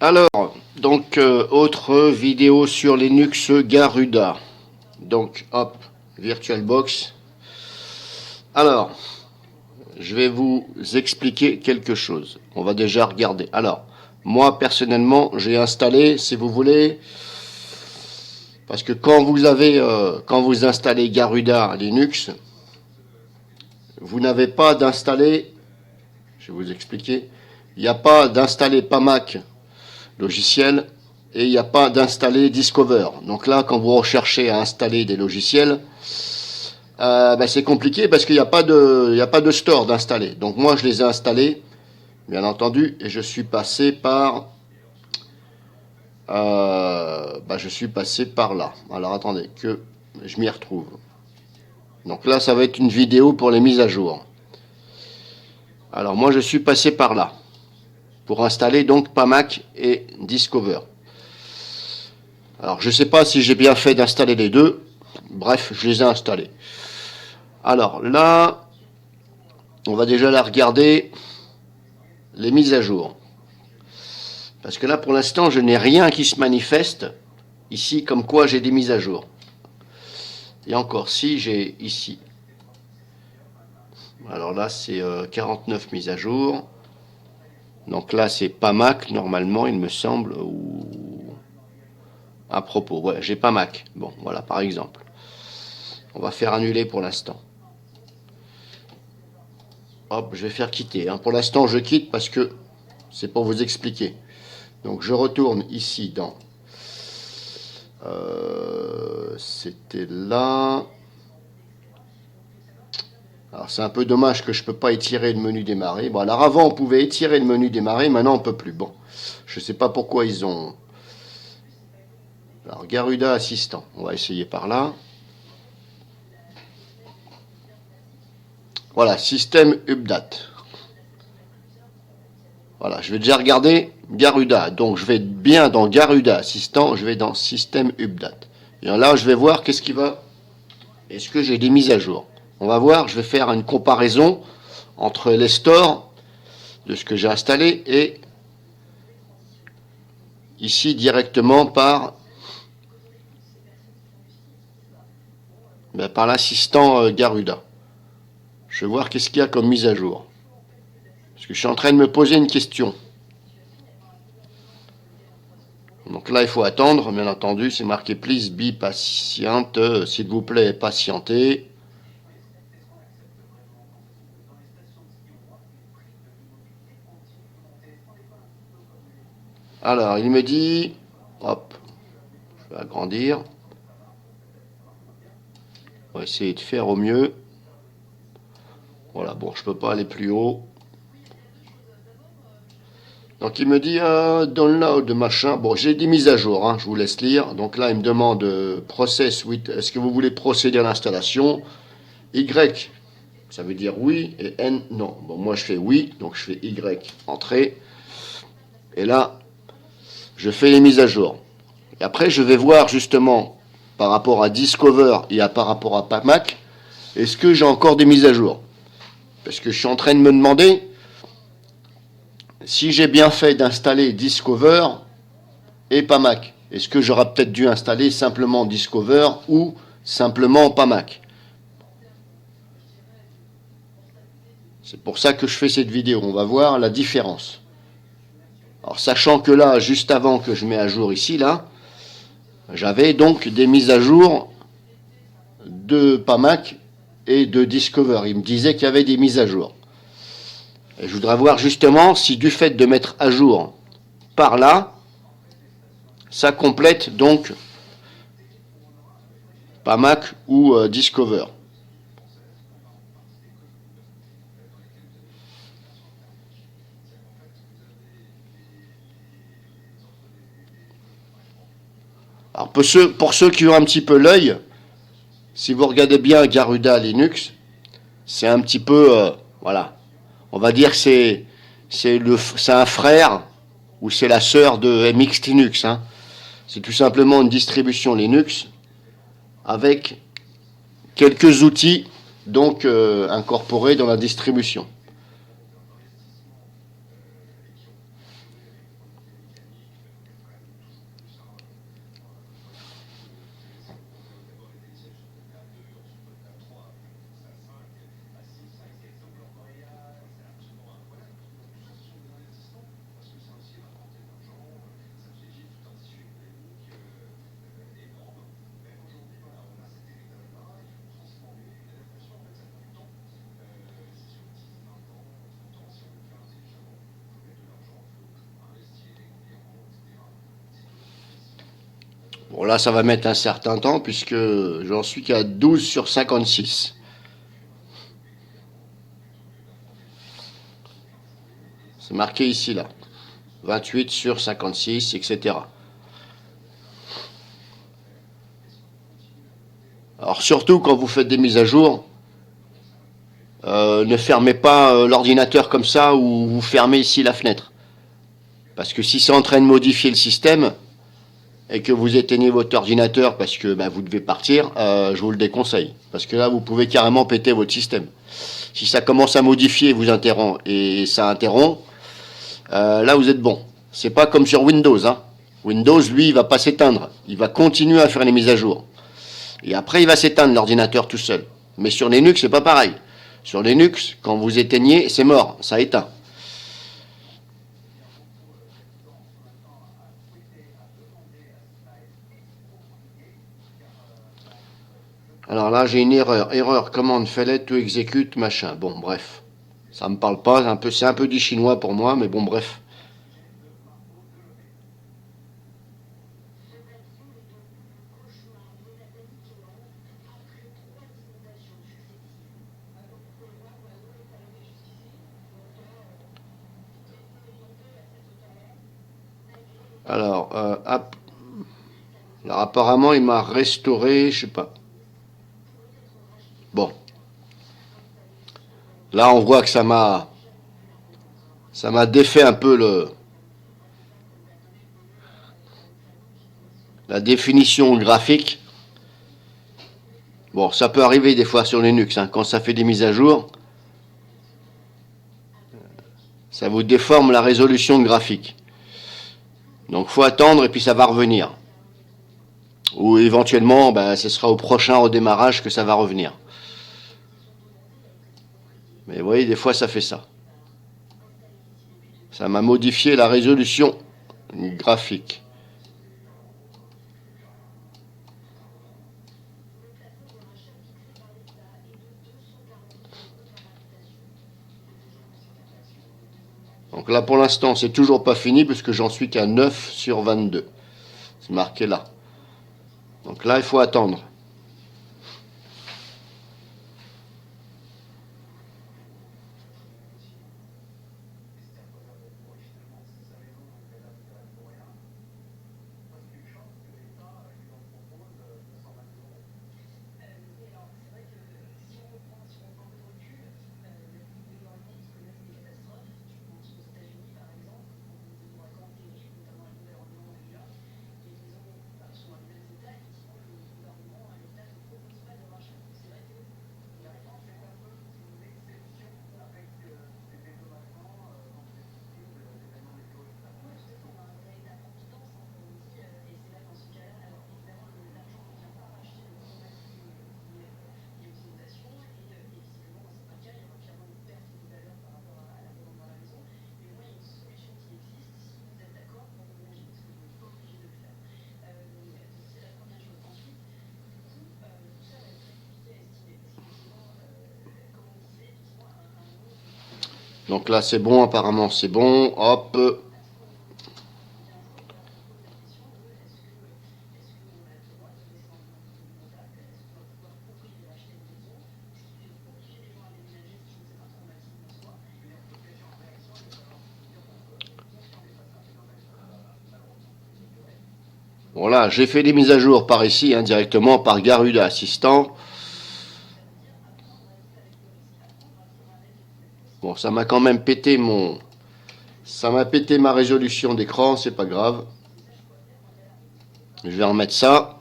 Alors, donc, autre vidéo sur Linux Garuda. Donc, hop, VirtualBox. Alors, je vais vous expliquer quelque chose. On va déjà regarder. Alors, moi, personnellement, j'ai installé, si vous voulez, parce que quand vous installez Garuda Linux, vous n'avez pas d'installer, je vais vous expliquer, il n'y a pas d'installer Pamac logiciel et il n'y a pas d'installer Discover. Donc là, quand vous recherchez à installer des logiciels, c'est compliqué parce qu'il n'y a pas de store d'installer. Donc moi, je les ai installés, bien entendu, et je suis passé par là. Alors attendez que je m'y retrouve. Donc là, ça va être une vidéo pour les mises à jour. Alors moi, je suis passé par là pour installer donc Pamac et Discover. Alors je ne sais pas si j'ai bien fait d'installer les deux. Bref, je les ai installés. Alors là, on va déjà la regarder, les mises à jour. Parce que là, pour l'instant, je n'ai rien qui se manifeste ici, comme quoi j'ai des mises à jour. Et encore, si j'ai ici. Alors là, c'est 49 mises à jour. Donc là, c'est Pamac, normalement, il me semble. Ou... À propos, ouais, j'ai Pamac. Bon, voilà, par exemple. On va faire annuler pour l'instant. Hop, je vais faire quitter. Hein. Pour l'instant, je quitte parce que c'est pour vous expliquer. Donc, je retourne ici dans... c'était là. Alors, c'est un peu dommage que je ne peux pas étirer le menu démarrer. Bon, alors avant, on pouvait étirer le menu démarrer. Maintenant, on ne peut plus. Bon, je ne sais pas pourquoi ils ont... Alors, Garuda Assistant. On va essayer par là. Voilà, système update. Voilà, je vais déjà regarder Garuda. Donc, je vais bien dans Garuda Assistant. Je vais dans système update. Et là, je vais voir qu'est-ce qui va... Est-ce que j'ai des mises à jour? On va voir, je vais faire une comparaison entre les stores de ce que j'ai installé et ici directement par l'assistant Garuda. Je vais voir qu'est-ce qu'il y a comme mise à jour. Parce que je suis en train de me poser une question. Donc là, il faut attendre, bien entendu. C'est marqué please be patient. S'il vous plaît, patientez. Alors, il me dit... Hop, je vais agrandir. On va essayer de faire au mieux. Voilà, bon, je peux pas aller plus haut. Donc il me dit download machin. Bon, j'ai des mises à jour, hein, je vous laisse lire. Donc là, il me demande process with. Est-ce que vous voulez procéder à l'installation? Y, ça veut dire oui, et N, non. Bon, moi je fais oui, donc je fais Y, entrée. Et là, je fais les mises à jour. Et après, je vais voir justement par rapport à Discover et par rapport à Pamac, est-ce que j'ai encore des mises à jour? Parce que je suis en train de me demander si j'ai bien fait d'installer Discover et Pamac. Est-ce que j'aurais peut-être dû installer simplement Discover ou simplement Pamac? C'est pour ça que je fais cette vidéo. On va voir la différence. Alors, sachant que là, juste avant que je mets à jour ici, là, j'avais donc des mises à jour de Pamac et de Discover. Il me disait qu'il y avait des mises à jour. Et je voudrais voir justement si du fait de mettre à jour par là, ça complète donc Pamac ou Discover. Alors pour ceux qui ont un petit peu l'œil, si vous regardez bien Garuda Linux, c'est un petit peu, voilà, on va dire que c'est un frère ou c'est la sœur de MX Linux. Hein. C'est tout simplement une distribution Linux avec quelques outils donc incorporés dans la distribution. Bon, là, ça va mettre un certain temps puisque j'en suis qu'à 12 sur 56. C'est marqué ici, là. 28 sur 56, etc. Alors, surtout quand vous faites des mises à jour, ne fermez pas l'ordinateur comme ça ou vous fermez ici la fenêtre. Parce que si c'est en train de modifier le système et que vous éteignez votre ordinateur parce que vous devez partir, je vous le déconseille. Parce que là, vous pouvez carrément péter votre système. Si ça commence à modifier, vous interrompt et ça interrompt, là vous êtes bon. C'est pas comme sur Windows. Hein. Windows, lui, il va pas s'éteindre. Il va continuer à faire les mises à jour. Et après, il va s'éteindre l'ordinateur tout seul. Mais sur Linux, c'est pas pareil. Sur Linux, quand vous éteignez, c'est mort, ça éteint. Alors là, j'ai une erreur. Erreur, commande, fallait to execute, machin. Bon, bref. Ça me parle pas, c'est un peu du chinois pour moi, mais bon, bref. Alors, alors apparemment, il m'a restauré, je sais pas. Bon, là, on voit que ça m'a défait un peu la définition graphique. Bon, ça peut arriver des fois sur Linux, hein, quand ça fait des mises à jour, ça vous déforme la résolution graphique. Donc, faut attendre et puis ça va revenir. Ou éventuellement, ce sera au prochain redémarrage que ça va revenir. Mais vous voyez, des fois, ça fait ça. Ça m'a modifié la résolution graphique. Donc là, pour l'instant, c'est toujours pas fini puisque j'en suis qu'à 9 sur 22. C'est marqué là. Donc là, il faut attendre. Donc là, c'est bon, apparemment, c'est bon. Hop. Voilà, j'ai fait des mises à jour par ici, hein, directement par Garuda Assistant. Bon, ça m'a quand même pété ça m'a pété ma résolution d'écran, c'est pas grave. Je vais remettre ça.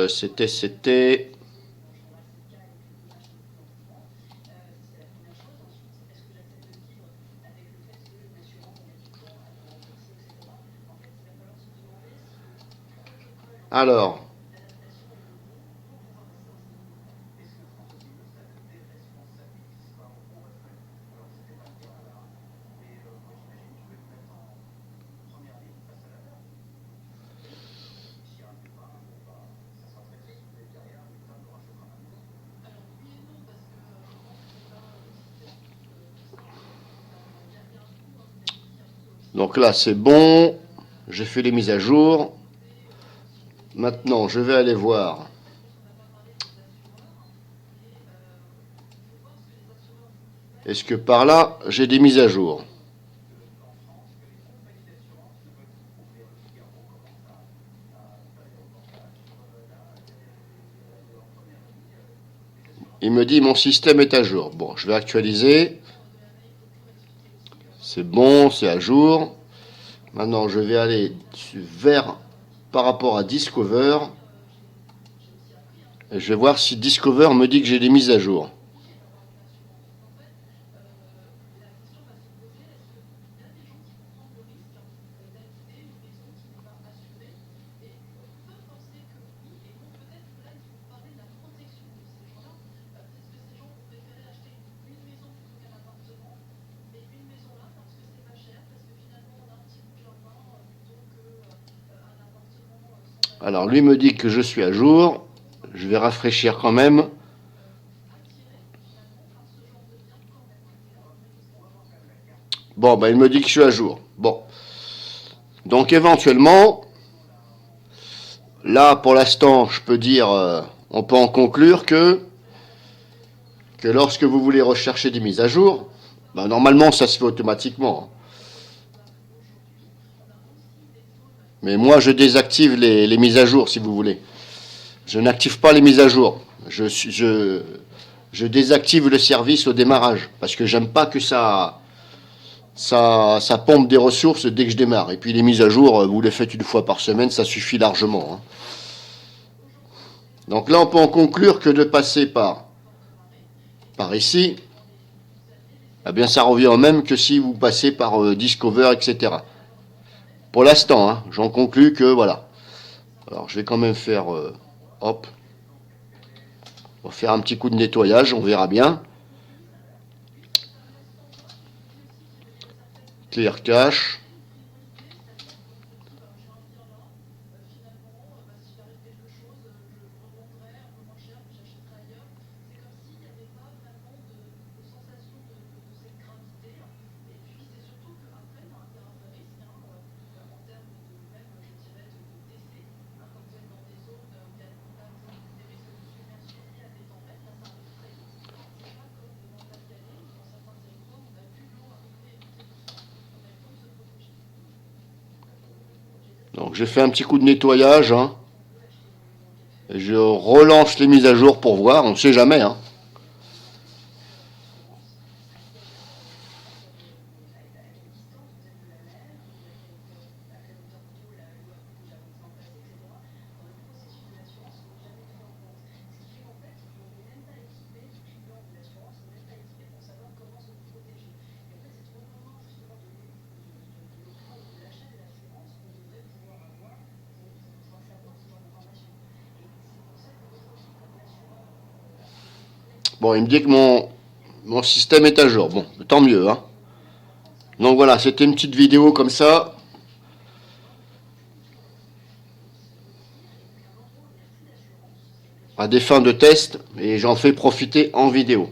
C'était. Alors. Donc là, c'est bon. j'ai fait les mises à jour. Maintenant, je vais aller voir est-ce que par là, j'ai des mises à jour. Il me dit mon système est à jour. Bon, je vais actualiser. C'est bon, c'est à jour. Maintenant, je vais aller vers par rapport à Discover. Et je vais voir si Discover me dit que j'ai des mises à jour. Alors, lui me dit que je suis à jour. Je vais rafraîchir quand même. Bon, ben, il me dit que je suis à jour. Bon. Donc, éventuellement, là, pour l'instant, je peux dire, on peut en conclure que lorsque vous voulez rechercher des mises à jour, ben, normalement, ça se fait automatiquement. Mais moi, je désactive les mises à jour, si vous voulez. Je n'active pas les mises à jour. Je désactive le service au démarrage. Parce que j'aime pas que ça pompe des ressources dès que je démarre. Et puis les mises à jour, vous les faites une fois par semaine, ça suffit largement. Hein. Donc là, on peut en conclure que de passer par ici, eh bien, ça revient au même que si vous passez par Discover, etc. Pour l'instant, hein, j'en conclus que voilà. Alors, je vais quand même faire, hop, on va faire un petit coup de nettoyage, on verra bien. Clear cache. Donc j'ai fait un petit coup de nettoyage. Hein. Et je relance les mises à jour pour voir, on ne sait jamais. Hein. Bon, il me dit que mon système est à jour. Bon, tant mieux. Hein. Donc voilà, c'était une petite vidéo comme ça. À des fins de test. Et j'en fais profiter en vidéo.